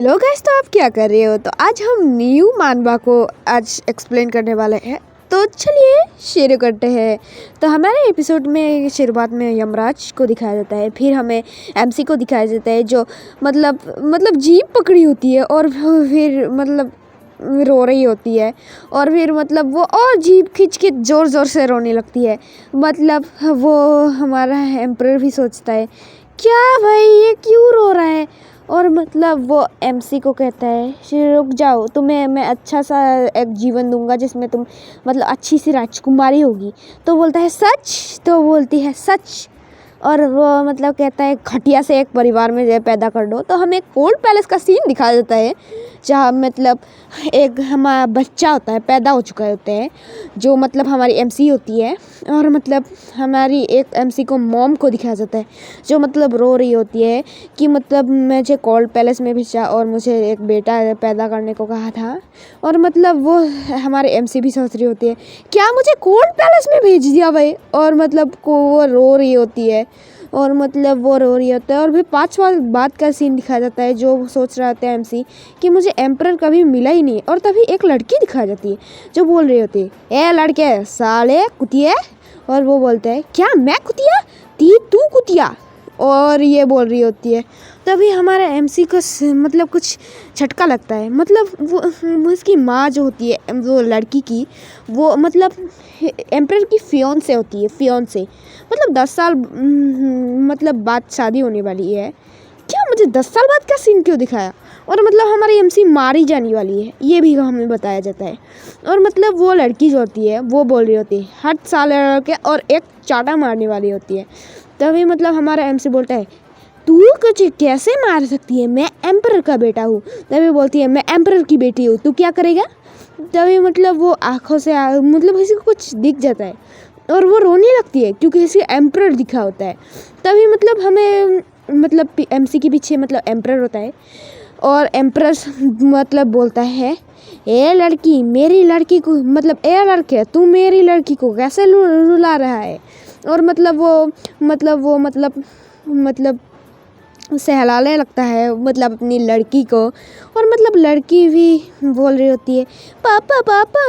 Hello guys, तो आप क्या कर रहे हो? तो आज हम न्यू मानवा को आज एक्सप्लेन करने वाले हैं। तो चलिए शुरू करते हैं। तो हमारे एपिसोड में शुरुआत में यमराज को दिखाया जाता है, फिर हमें एमसी को दिखाया जाता है जो मतलब जीप पकड़ी होती है और फिर मतलब रो रही होती है और फिर मतलब वो और जीप खींच के ज़ोर ज़ोर से रोने लगती है। मतलब वो हमारा एम्परर भी सोचता है क्या भाई ये क्यों रो रहा है, और मतलब वो एमसी को कहता है रुक जाओ, तुम्हें मैं अच्छा सा एक जीवन दूंगा जिसमें तुम मतलब अच्छी सी राजकुमारी होगी। तो बोलता है सच? तो बोलती है सच। और वो मतलब कहता है घटिया से एक परिवार में जो पैदा कर दो। तो हमें एक ओल्ड पैलेस का सीन दिखा देता है जहाँ मतलब एक हमारा बच्चा होता है, पैदा हो चुका होता है, जो मतलब हमारी एमसी होती है। और मतलब हमारी एक एमसी को मॉम को दिखाया जाता है जो मतलब रो रही होती है कि मतलब मुझे कोल्ड पैलेस में भेजा और मुझे एक बेटा पैदा करने को कहा था। और मतलब वो हमारे एमसी भी सोच रही होती है क्या मुझे कोल्ड पैलेस में भेज दिया भाई। और मतलब वो रो रही होती है और मतलब वो रो रही होता है। और फिर 5वां बात का सीन दिखाया जाता है जो सोच रहा होता है एमसी कि मुझे एम्परर कभी मिला ही नहीं। और तभी एक लड़की दिखाई जाती है जो बोल रही होती है ए लड़के साले कुतिया। और वो बोलता है क्या मैं कुतिया? तू कुतिया। और ये बोल रही होती है। तभी हमारा एमसी को मतलब कुछ झटका लगता है। मतलब वो उसकी माँ जो होती है वो लड़की की, वो मतलब एम्परर की फियोंसे होती है। फियोंसे मतलब 10 साल मतलब बाद शादी होने वाली है। क्या मुझे 10 साल बाद का सीन क्यों दिखाया? और मतलब हमारी एमसी मारी जाने वाली है ये भी हमें बताया जाता है। और मतलब वो लड़की जो होती है वो बोल रही होती है हट साले लड़के, और एक चाटा मारने वाली होती है। तभी मतलब हमारा एमसी बोलता है तू कुछ कैसे मार सकती है, मैं एम्परर का बेटा हूँ। तभी बोलती है मैं एम्परर की बेटी हूँ, तू क्या करेगा? तभी मतलब वो आँखों से मतलब किसी को कुछ दिख जाता है और वो रोने लगती है क्योंकि इसे एम्परर दिखा होता है। तभी मतलब हमें मतलब एमसी के पीछे मतलब एम्परर होता है और एम्परर मतलब बोलता है ए लड़की मेरी लड़की को मतलब ए लड़के तू मेरी लड़की को कैसे रुला रहा है। और मतलब वो मतलब सहलाने लगता है मतलब अपनी लड़की को। और मतलब लड़की भी बोल रही होती है पापा पापा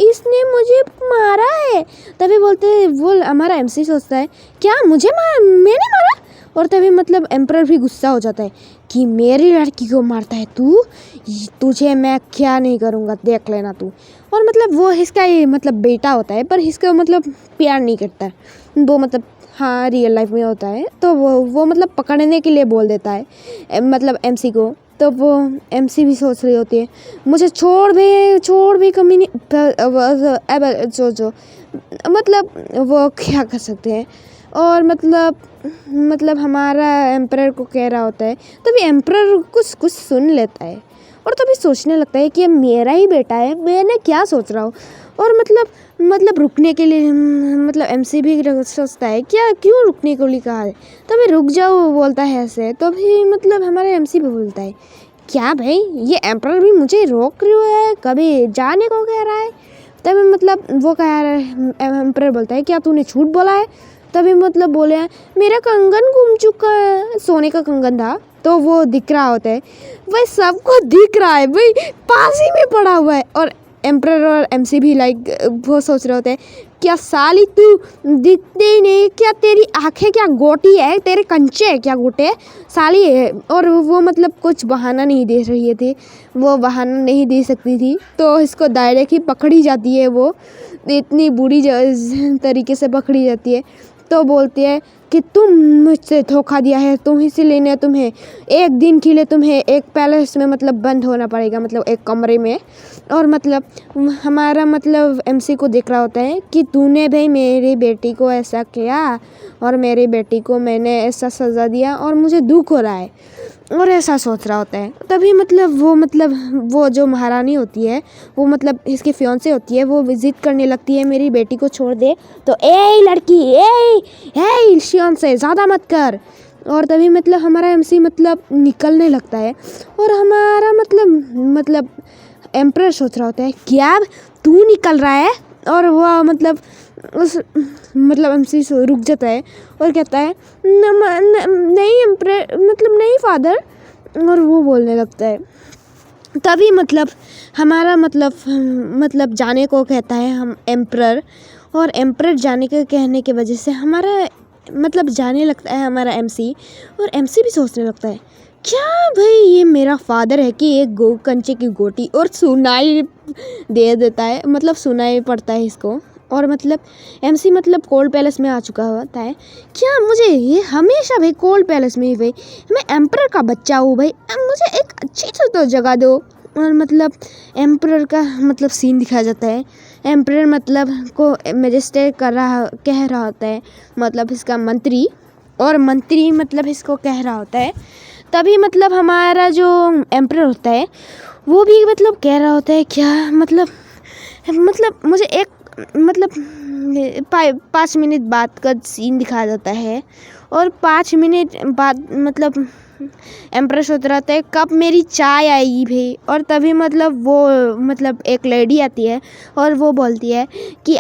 इसने मुझे मारा है। तभी बोलते हैं वो हमारा एमसी सोचता है क्या मैंने मारा? और तभी मतलब एम्परर भी गुस्सा हो जाता है कि मेरी लड़की को मारता है तू, तुझे मैं क्या नहीं करूँगा देख लेना तू। और मतलब वो इसका ये मतलब बेटा होता है पर इसका मतलब प्यार नहीं करता वो मतलब हाँ रियल लाइफ में होता है। तो वो मतलब पकड़ने के लिए बोल देता है मतलब एमसी को। तो वो एमसी भी सोच रही होती है मुझे छोड़ भी कमी नहीं अब जो मतलब वो क्या कर सकते हैं। और मतलब हमारा एम्परर को कह रहा होता है तभी एम्परर कुछ सुन लेता है और तभी सोचने लगता है कि ये मेरा ही बेटा है, मैंने क्या सोच रहा हूँ। और मतलब रुकने के लिए मतलब एमसी भी सोचता है क्या क्यों रुकने को लिए कहा है। तभी रुक जाओ बोलता है ऐसे। तभी मतलब हमारे एमसी भी बोलता है क्या भाई ये एम्परर भी मुझे रोक रहा है, कभी जाने को कह रहा है। तभी मतलब वो कह रहा है एम्परर बोलता है क्या तूने झूठ बोला है? तभी मतलब बोले हैं मेरा कंगन गुम चुका है, सोने का कंगन था। तो वो दिख रहा होता है भाई, सबको दिख रहा है भाई, पास ही में पड़ा हुआ है। और एम्परर और एमसी भी लाइक वो सोच रहे होते हैं क्या साली तू दिखते ही नहीं क्या, तेरी आंखें क्या गोटी है, तेरे कंचे है क्या गोटे साली है। और वो मतलब कुछ बहाना नहीं दे रही थी, वो बहाना नहीं दे सकती थी तो इसको डायरेक्ट ही पकड़ी जाती है। वो इतनी बुरी तरीके से पकड़ी जाती है। तो बोलती है कि तुम मुझसे धोखा दिया है, तुम इसीलिए ने तुम्हें एक दिन के लिए तुम्हें एक पैलेस में मतलब बंद होना पड़ेगा, मतलब एक कमरे में। और मतलब हमारा मतलब एमसी को दिख रहा होता है कि तूने भाई मेरी बेटी को ऐसा किया और मेरी बेटी को मैंने ऐसा सज़ा दिया और मुझे दुख हो रहा है, और ऐसा सोच रहा होता है। तभी मतलब वो जो महारानी होती है वो मतलब इसकी फियांसे होती है, वो विजिट करने लगती है मेरी बेटी को छोड़ दे। तो ए लड़की ए फियांसे ज़्यादा मत कर। और तभी मतलब हमारा एमसी मतलब निकलने लगता है और हमारा मतलब एम्परर सोच रहा होता है क्या तू निकल रहा है। और वह मतलब उस मतलब एमसी रुक जाता है और कहता है नहीं एम्परर मतलब नहीं फादर, और वो बोलने लगता है। तभी मतलब हमारा मतलब जाने को कहता है हम एम्परर, और एम्परर जाने के कहने की वजह से हमारा मतलब जाने लगता है हमारा एमसी, और एमसी भी सोचने लगता है क्या भाई ये मेरा फादर है कि एक कंचे की गोटी, और सुनाई दे देता है, मतलब सुनाई पड़ता है इसको। और मतलब एमसी मतलब कोल्ड पैलेस में आ चुका होता है। क्या मुझे ये हमेशा भाई कोल्ड पैलेस में ही भाई, मैं एम्परर का बच्चा हूँ भाई, मुझे एक अच्छी सी तो जगह दो। और मतलब एम्परर का मतलब सीन दिखाया जाता है। एम्परर मतलब को मैजिस्ट्रेट कह रहा होता है, मतलब इसका मंत्री, और मंत्री मतलब इसको कह रहा होता है। तभी मतलब हमारा जो एम्परर होता है वो भी मतलब कह रहा होता है क्या मतलब मुझे एक मतलब 5 मिनट बाद का सीन दिखाया जाता है। और 5 मिनट बाद मतलब एम्परर सोच रहा था कब मेरी चाय आएगी भाई। और तभी मतलब वो मतलब एक लेडी आती है और वो बोलती है कि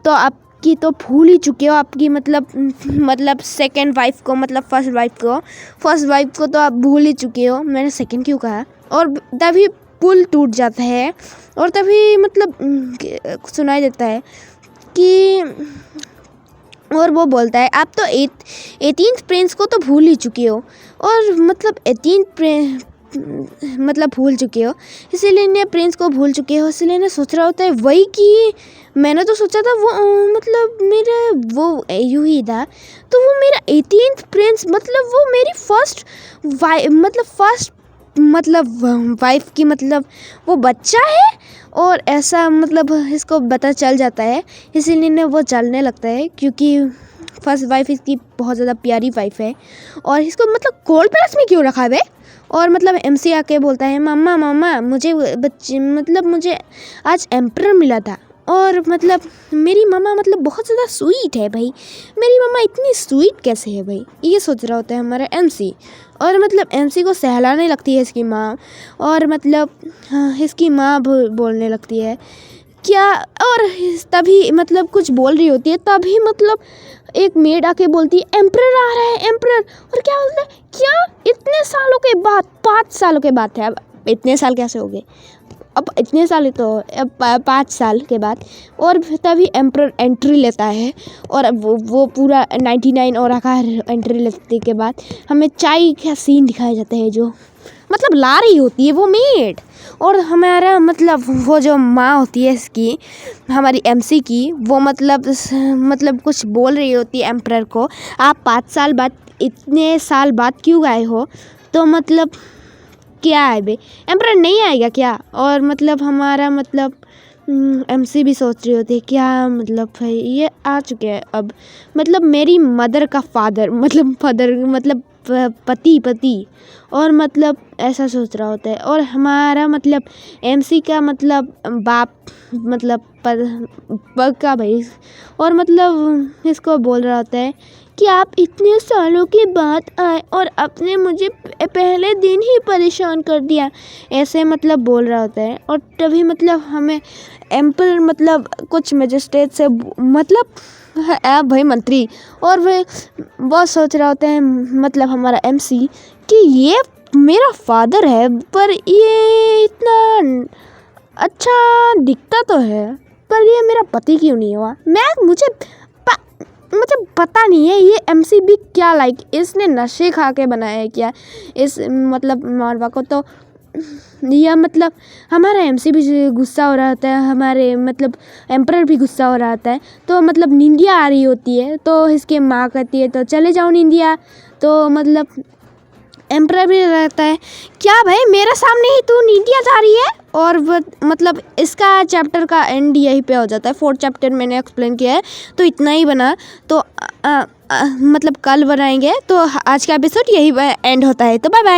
आपकी तो भूल ही चुके हो आपकी मतलब सेकंड वाइफ को, मतलब फर्स्ट वाइफ को तो आप भूल ही चुके हो। मैंने सेकंड क्यों कहा। और तभी पुल टूट जाता है, और तभी मतलब सुनाई देता है कि, और वो बोलता है आप तो 18th प्रिंस को तो भूल ही चुके हो, और मतलब 18th मतलब भूल चुके हो, इसीलिए ने प्रिंस को भूल चुके हो। इसीलिए ने सोच रहा होता है वही कि मैंने तो सोचा था वो मतलब मेरा वो यूं ही था, तो वो मेरा 18th प्रिंस मतलब वो मेरी फर्स्ट वाइफ की मतलब वो बच्चा है। और ऐसा मतलब इसको पता चल जाता है, इसीलिए ने वो चलने लगता है, क्योंकि फर्स्ट वाइफ इसकी बहुत ज़्यादा प्यारी वाइफ है। और इसको मतलब कोल्ड पैलेस में क्यों रखा है। और मतलब एमसी आके बोलता है मम्मा मुझे मुझे आज एम्परर मिला था, और मतलब मेरी मम्मा मतलब बहुत ज़्यादा स्वीट है भाई, मेरी मम्मा इतनी स्वीट कैसे है भाई, ये सोच रहा होता है हमारा एमसी। और मतलब एमसी को सहलाने लगती है इसकी माँ, और मतलब इसकी माँ बोलने लगती है क्या, और तभी मतलब कुछ बोल रही होती है, तभी मतलब एक मेड आके बोलती है एम्परर आ रहा है एम्परर। और क्या बोलता है क्या इतने सालों के बाद, 5 सालों के बाद है, अब इतने साल कैसे हो गए, अब इतने साल तो अब 5 साल के बाद। और तभी एम्परर एंट्री लेता है, और अब वो पूरा 99 और आकार एंट्री लेने के बाद हमें चाय का सीन दिखाया जाता है, जो मतलब ला रही होती है वो मेड। और हमारा मतलब वो जो माँ होती है इसकी, हमारी एमसी की, वो मतलब कुछ बोल रही होती है एम्परर को, आप 5 साल बाद इतने साल बाद क्यों आए हो, तो मतलब क्या है बे, एम्परर नहीं आएगा क्या। और मतलब हमारा मतलब एमसी भी सोच रही होती है क्या मतलब भाई ये आ चुके हैं अब, मतलब मेरी मदर का फादर मतलब पति, और मतलब ऐसा सोच रहा होता है। और हमारा मतलब एमसी का मतलब बाप मतलब पग का भाई, और मतलब इसको बोल रहा होता है कि आप इतने सालों के बाद आए और आपने मुझे पहले दिन ही परेशान कर दिया, ऐसे मतलब बोल रहा होता है। और तभी मतलब हमें एम्परर मतलब कुछ मजिस्ट्रेट से मतलब भाई मंत्री, और वो सोच रहा होता है मतलब हमारा एमसी कि ये मेरा फादर है, पर ये इतना अच्छा दिखता तो है, पर ये मेरा पति क्यों नहीं हुआ। मुझे पता नहीं है ये एमसी भी क्या इसने नशे खा के बनाया है क्या इस मतलब मारवा को। तो यह मतलब हमारा एमसी भी गुस्सा हो रहा होता है, हमारे मतलब एम्परर भी गुस्सा हो रहा होता है। तो मतलब निंदिया आ रही होती है, तो इसके माँ कहती है तो चले जाओ निंदिया। तो मतलब एम्परर भी रहता है क्या भाई मेरे सामने ही तू निंदिया जा रही है। और मतलब इसका चैप्टर का एंड यहीं पे हो जाता है। 4th चैप्टर मैंने एक्सप्लेन किया है, तो इतना ही बना। तो मतलब कल बनाएंगे, तो आज का एपिसोड यही एंड होता है। तो बाय बाय।